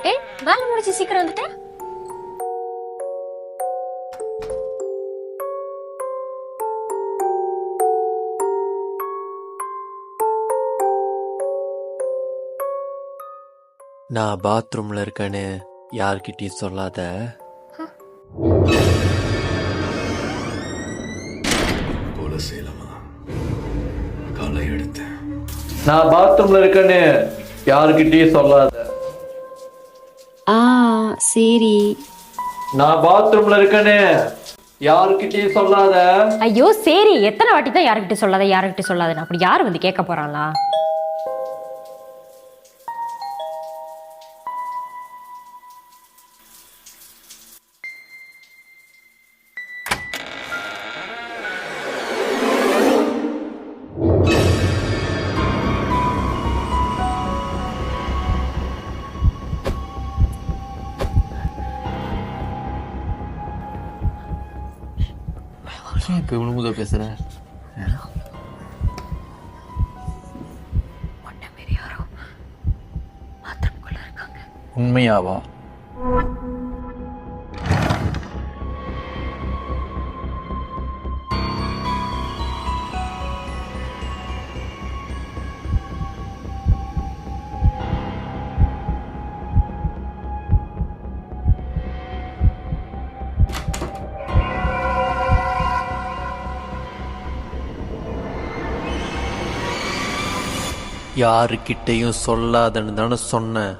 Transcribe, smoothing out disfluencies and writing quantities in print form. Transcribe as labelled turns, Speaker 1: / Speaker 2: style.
Speaker 1: ஏ, வேலை முடிச்சு சீக்கிரம் வந்துட்டேன்.
Speaker 2: நான் பாத்ரூம்ல இருக்கேன்னு யார்கிட்டயும் சொல்லாத.
Speaker 3: போல செய்யலாமா? காலை எடுத்தேன்.
Speaker 2: நான் பாத்ரூம்ல இருக்கேன்னு யார்கிட்டயும் சொல்லாத.
Speaker 1: சரி.
Speaker 2: நான் பாத்ரூம்ல இருக்கேன்னு யார்கிட்டயும் சொல்லாத.
Speaker 1: ஐயோ சரி, எத்தனை வாட்டி தான் யாருக்கிட்ட சொல்லாத யாருக்கிட்ட சொல்லாத? அப்படி யாரு வந்து கேட்க போறாங்களா?
Speaker 2: இப்ப இவ்வளவு முதல் பேசுற உண்மையாவா? யாருக்கிட்டையும் சொல்லாதன்னு தானே சொன்னேன்.